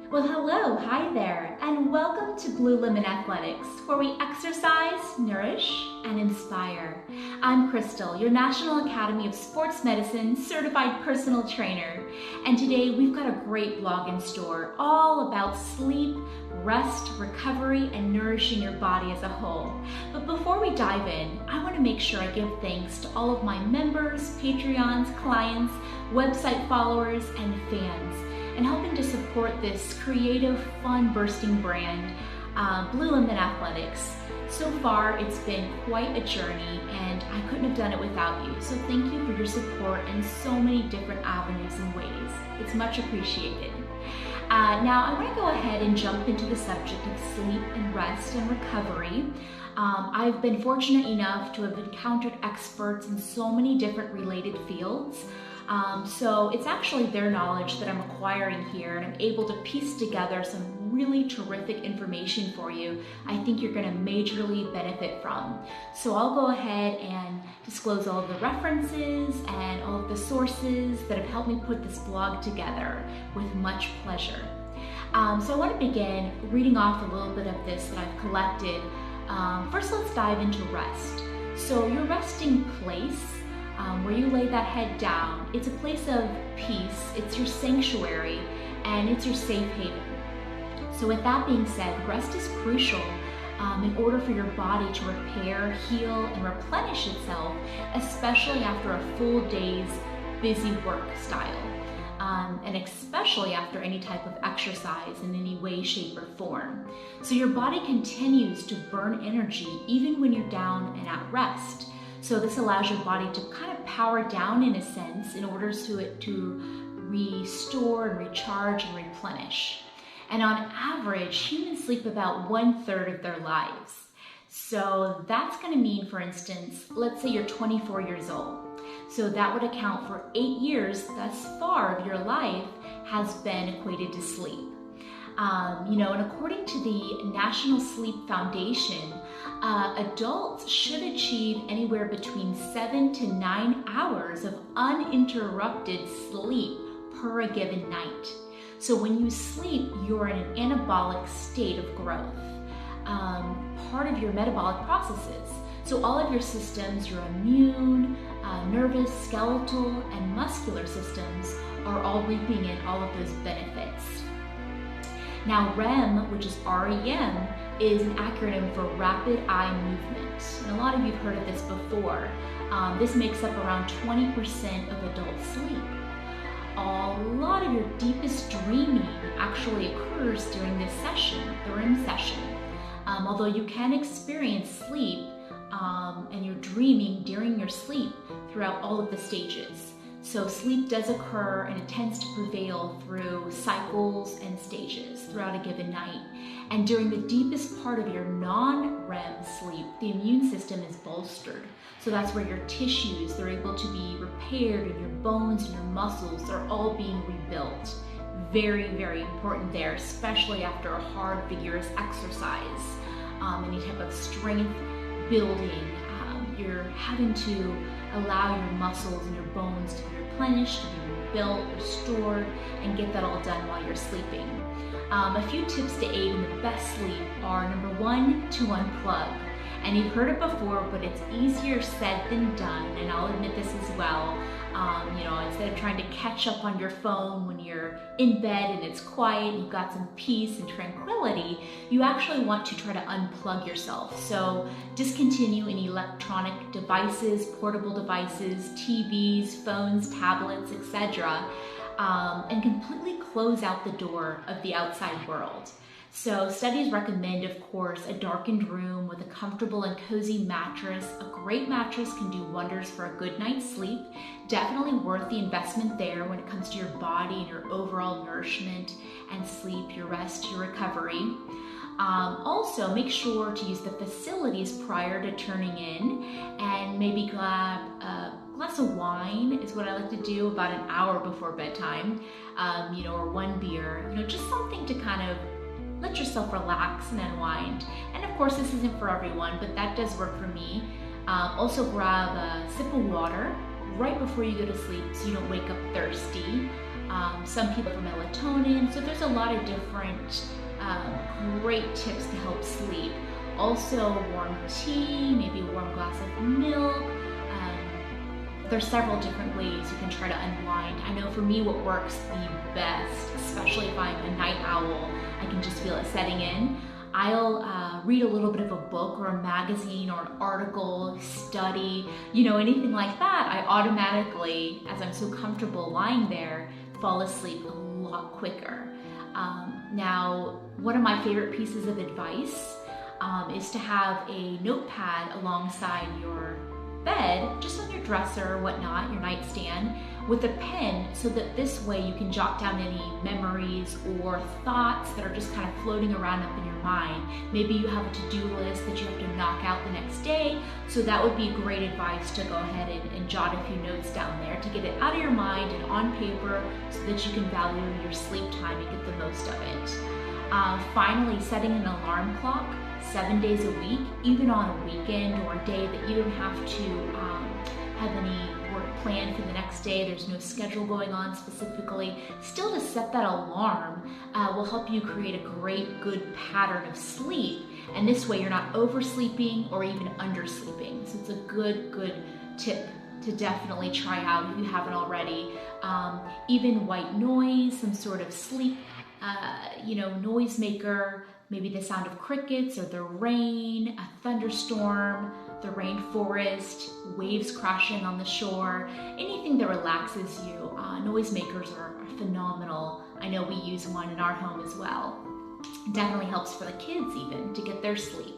Well, hello, hi there, and welcome to BluLemon Athletics, where we exercise, nourish, and inspire. I'm Crystal, your National Academy of Sports Medicine certified personal trainer, and today we've got a great blog in store all about sleep, rest, recovery, and nourishing your body as a whole. But before we dive in, I want to make sure I give thanks to all of my members, Patreons, clients, website followers, and fans, and helping to support this creative, fun-bursting brand, BluLemon Athletics. So far, it's been quite a journey, and I couldn't have done it without you. So thank you for your support in so many different avenues and ways. It's much appreciated. Now, I want to go ahead and jump into the subject of sleep and rest and recovery. I've been fortunate enough to have encountered experts in so many different related fields. So it's actually their knowledge that I'm acquiring here, and I'm able to piece together some really terrific information for you I think you're going to majorly benefit from. So I'll go ahead and disclose all of the references and all of the sources that have helped me put this blog together with much pleasure. So I want to begin reading off a little bit of this that I've collected. First, let's dive into rest. So your resting place, where you lay that head down, it's a place of peace, it's your sanctuary, and it's your safe haven. So with that being said, rest is crucial in order for your body to repair, heal, and replenish itself, especially after a full day's busy work style, and especially after any type of exercise in any way, shape, or form. So your body continues to burn energy even when you're down and at rest. So this allows your body to kind of power down in a sense in order for it to restore and recharge and replenish. And on average, humans sleep about 1/3 of their lives. So that's going to mean, for instance, let's say you're 24 years old. So that would account for 8 years thus far of your life has been equated to sleep. And according to the National Sleep Foundation, adults should achieve anywhere between 7 to 9 hours of uninterrupted sleep per a given night. So when you sleep, you're in an anabolic state of growth, part of your metabolic processes. So all of your systems, your immune, nervous, skeletal, and muscular systems are all reaping in all of those benefits. Now, REM, which is REM, is an acronym for rapid eye movement. And a lot of you have heard of this before. This makes up around 20% of adult sleep. A lot of your deepest dreaming actually occurs during this session, the REM session. Although you can experience sleep and your dreaming during your sleep throughout all of the stages. So sleep does occur, and it tends to prevail through cycles and stages throughout a given night. And during the deepest part of your non-REM sleep, the immune system is bolstered. So that's where your tissues, they're able to be repaired, and your bones and your muscles are all being rebuilt. Very, very important there, especially after a hard, vigorous exercise, any type of strength building. You're having to allow your muscles and your bones to be replenished, to be rebuilt, restored, and get that all done while you're sleeping. A few tips to aid in the best sleep are: number one, to unplug. And you've heard it before, but it's easier said than done, and I'll admit this as well. Instead of trying to catch up on your phone when you're in bed and it's quiet, you've got some peace and tranquility, you actually want to try to unplug yourself. So discontinue any electronic devices, portable devices, TVs, phones, tablets, etc., and completely close out the door of the outside world. So studies recommend, of course, a darkened room with a comfortable and cozy mattress. A great mattress can do wonders for a good night's sleep. Definitely worth the investment there when it comes to your body and your overall nourishment and sleep, your rest, your recovery. Also, make sure to use the facilities prior to turning in, and maybe grab a glass of wine is what I like to do about an hour before bedtime, or one beer, just something to kind of let yourself relax and unwind. And of course, this isn't for everyone, but that does work for me. Also grab a sip of water, right before you go to sleep so you don't wake up thirsty. Some people have melatonin, so there's a lot of different great tips to help sleep. Also warm tea, maybe a warm glass of milk. There's several different ways you can try to unwind. I know for me what works the best, especially if I'm a night owl, I can just feel it setting in. I'll read a little bit of a book or a magazine or an article, study, anything like that. I automatically, as I'm so comfortable lying there, fall asleep a lot quicker. Now, one of my favorite pieces of advice is to have a notepad alongside your bed, just on your dresser or whatnot, your nightstand, with a pen, so that this way you can jot down any memories or thoughts that are just kind of floating around up in your mind. Maybe you have a to-do list that you have to knock out the next day, so that would be great advice to go ahead and jot a few notes down there to get it out of your mind and on paper so that you can value your sleep time and get the most of it. Finally, setting an alarm clock 7 days a week, even on a weekend or a day that you don't have to have any work planned for the next day, there's no schedule going on specifically, still to set that alarm will help you create a great, good pattern of sleep. And this way you're not oversleeping or even undersleeping. So it's a good tip to definitely try out if you haven't already. Even white noise, some sort of sleep noise maker, maybe the sound of crickets or the rain, a thunderstorm, the rainforest, waves crashing on the shore, anything that relaxes you. Noisemakers are phenomenal. I know we use one in our home as well. It definitely helps for the kids even to get their sleep.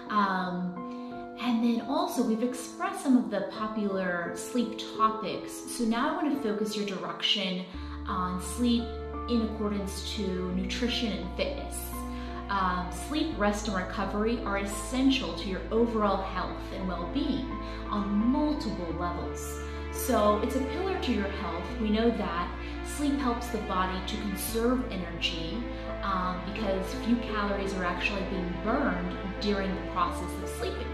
And then also we've expressed some of the popular sleep topics. So now I want to focus your direction on sleep in accordance to nutrition and fitness. Sleep, rest, and recovery are essential to your overall health and well-being on multiple levels. So it's a pillar to your health. We know that sleep helps the body to conserve energy because few calories are actually being burned during the process of sleeping.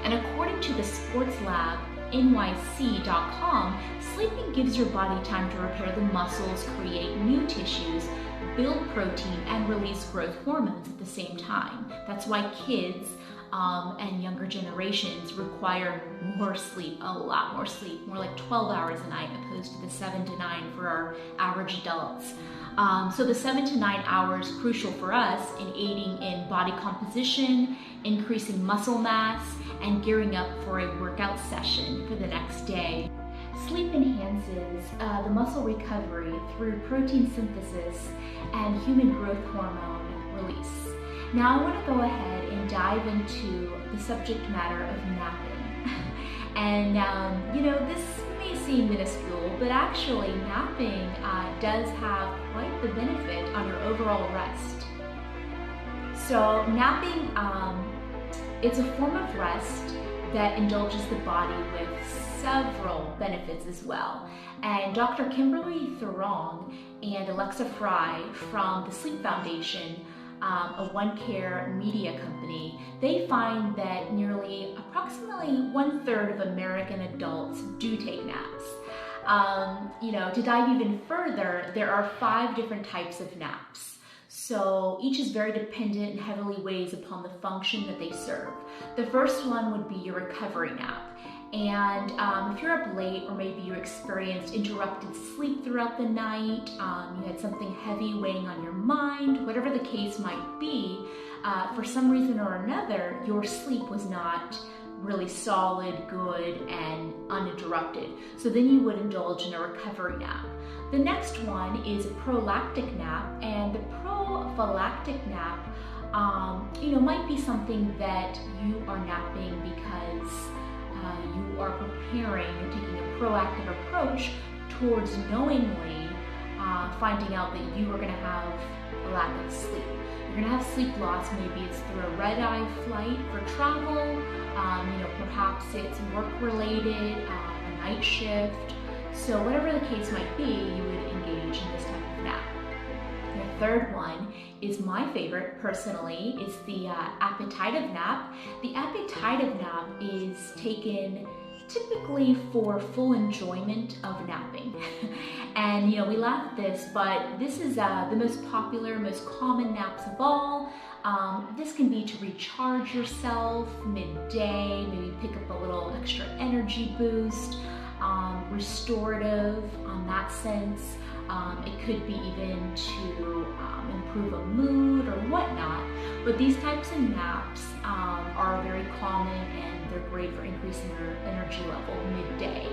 And according to the sports lab, nyc.com, sleeping gives your body time to repair the muscles, create new tissues, build protein, and release growth hormones at the same time. That's why kids and younger generations require more sleep, a lot more sleep, more like 12 hours a night opposed to the 7 to 9 for our average adults. So the 7 to 9 hours crucial for us in aiding in body composition, increasing muscle mass, and gearing up for a workout session for the next day. Sleep enhances the muscle recovery through protein synthesis and human growth hormone release. Now I want to go ahead and dive into the subject matter of napping. And this may seem minuscule, but actually napping does have quite the benefit on your overall rest. So napping, it's a form of rest that indulges the body with several benefits as well. And Dr. Kimberly Thorong and Alexa Fry from the Sleep Foundation, a OneCare media company, they find that approximately 1/3 of American adults do take naps. To dive even further, there are 5 different types of naps. So each is very dependent and heavily weighs upon the function that they serve. The first one would be your recovery nap. And if you're up late or maybe you experienced interrupted sleep throughout the night, you had something heavy weighing on your mind, whatever the case might be, for some reason or another, your sleep was not really solid, good, and uninterrupted. So then you would indulge in a recovery nap. The next one is a prophylactic nap, and the prophylactic nap, might be something that you are napping because you are preparing, you're taking a proactive approach towards knowingly finding out that you are going to have a lack of sleep. You're going to have sleep loss. Maybe it's through a red-eye flight for travel, perhaps it's work-related, a night shift. So whatever the case might be, you would engage in this type of nap. The third one is my favorite personally. It's the appetitive nap. The appetitive nap is taken typically for full enjoyment of napping. And we laugh at this, but this is the most popular, most common naps of all. This can be to recharge yourself midday, maybe pick up a little extra energy boost, restorative on that sense. It could be even to improve a mood or whatnot. But these types of naps are very common, and they're great for increasing your energy level midday.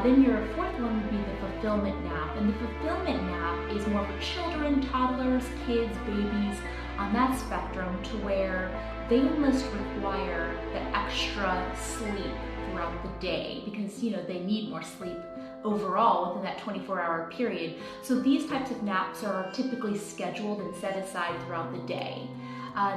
Then your fourth one would be the fulfillment nap. And the fulfillment nap is more for children, toddlers, kids, babies, on that spectrum, to where they almost require the extra sleep throughout the day because they need more sleep overall within that 24-hour period. So these types of naps are typically scheduled and set aside throughout the day.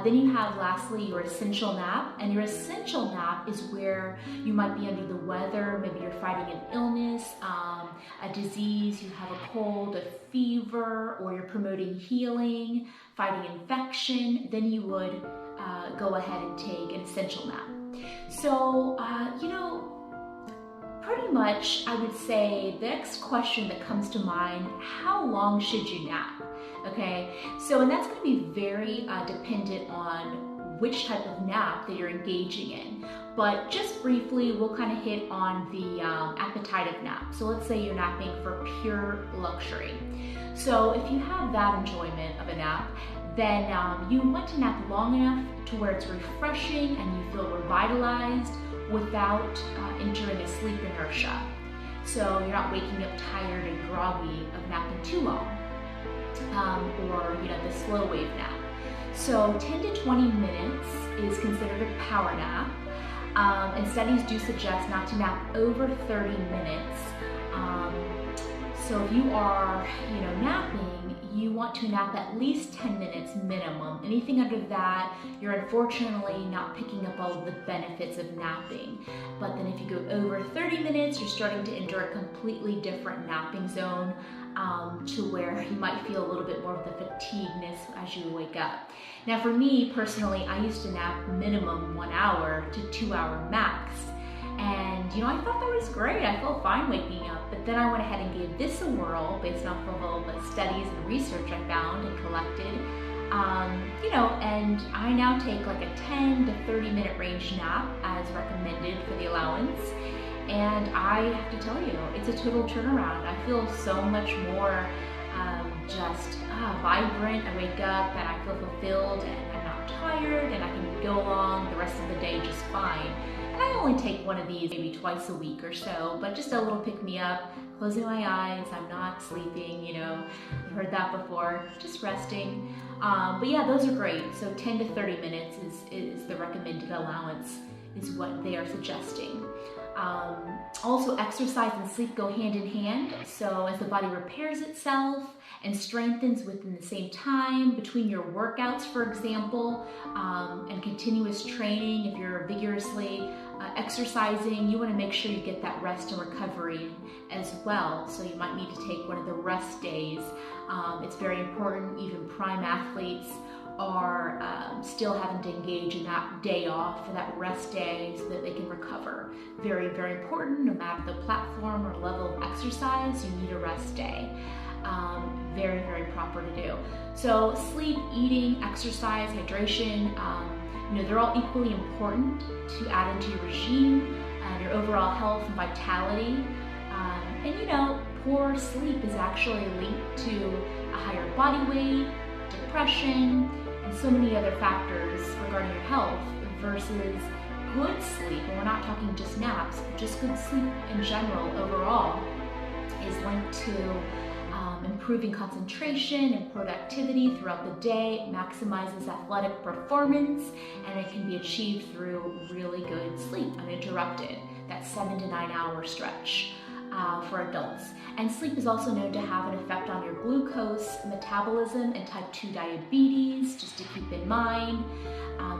Then you have lastly your essential nap, and your essential nap is where you might be under the weather, maybe you're fighting an illness, a disease, you have a cold, a fever, or you're promoting healing, fighting infection. Then you would go ahead and take an essential nap. So, pretty much I would say the next question that comes to mind, how long should you nap? Okay, so and that's going to be very dependent on which type of nap that you're engaging in. But just briefly, we'll kind of hit on the appetitive nap. So let's say you're napping for pure luxury. So if you have that enjoyment of a nap, then you want to nap long enough to where it's refreshing and you feel revitalized without entering a sleep inertia. So you're not waking up tired and groggy of napping too long, or the slow wave nap. So 10 to 20 minutes is considered a power nap, and studies do suggest not to nap over 30 minutes. So if you are, napping, you want to nap at least 10 minutes minimum. Anything under that, you're unfortunately not picking up all of the benefits of napping. But then if you go over 30 minutes, you're starting to enter a completely different napping zone, to where you might feel a little bit more of the fatigueness as you wake up. Now for me personally, I used to nap minimum 1 hour to 2 hour max. And I thought that was great. I felt fine waking up, but then I went ahead and gave this a whirl based off of all the studies and research I found and collected. And I now take like a 10 to 30 minute range nap as recommended for the allowance. And I have to tell you, it's a total turnaround. I feel so much more vibrant. I wake up and I feel fulfilled and I'm not tired and I can go along the rest of the day just fine. And I only take one of these maybe twice a week or so, but just a little pick-me-up, closing my eyes, I'm not sleeping, I've heard that before, just resting. But yeah, those are great. So 10 to 30 minutes is the recommended allowance, is what they are suggesting. Also, exercise and sleep go hand in hand. So as the body repairs itself and strengthens within the same time between your workouts, for example, and continuous training, if you're vigorously exercising, you want to make sure you get that rest and recovery as well. So you might need to take one of the rest days. It's very important. Even prime athletes are still having to engage in that day off, or that rest day, so that they can recover. Very, very important. No matter the platform or level of exercise, you need a rest day. Very, very proper to do. So sleep, eating, exercise, hydration, they're all equally important to add into your regime, your overall health and vitality. Poor sleep is actually linked to a higher body weight, depression, and so many other factors regarding your health, versus good sleep, and we're not talking just naps, but just good sleep in general overall, is linked to improving concentration and productivity throughout the day. It maximizes athletic performance, and it can be achieved through really good sleep, uninterrupted, that 7 to 9 hour stretch for adults. And sleep is also known to have an effect on your glucose metabolism and type 2 diabetes, just to keep in mind.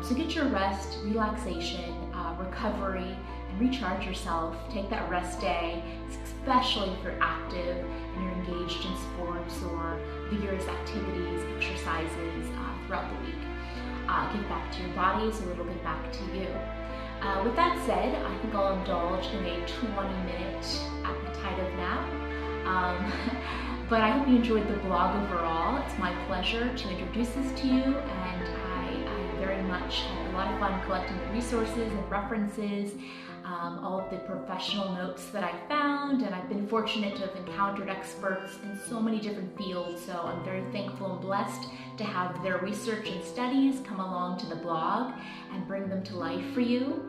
So get your rest, relaxation, recovery, and recharge yourself. Take that rest day, especially if you're active and you're engaged in sports or vigorous activities, exercises throughout the week. Give back to your body, so it'll give back to you. With that said, I think I'll indulge in a 20-minute appetitive nap. But I hope you enjoyed the blog overall. It's my pleasure to introduce this to you, and I very much had a lot of fun collecting the resources and references, all of the professional notes that I found, and I've been fortunate to have encountered experts in so many different fields, so I'm very thankful and blessed to have their research and studies come along to the blog and bring them to life for you.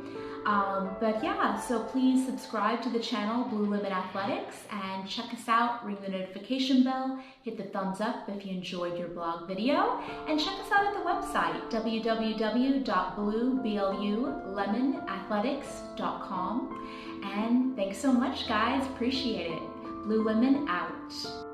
But yeah, so please subscribe to the channel BluLemon Athletics and check us out, ring the notification bell, hit the thumbs up if you enjoyed your blog video, and check us out at the website www.BluLemonAthletics.com. And thanks so much, guys, appreciate it. BluLemon out.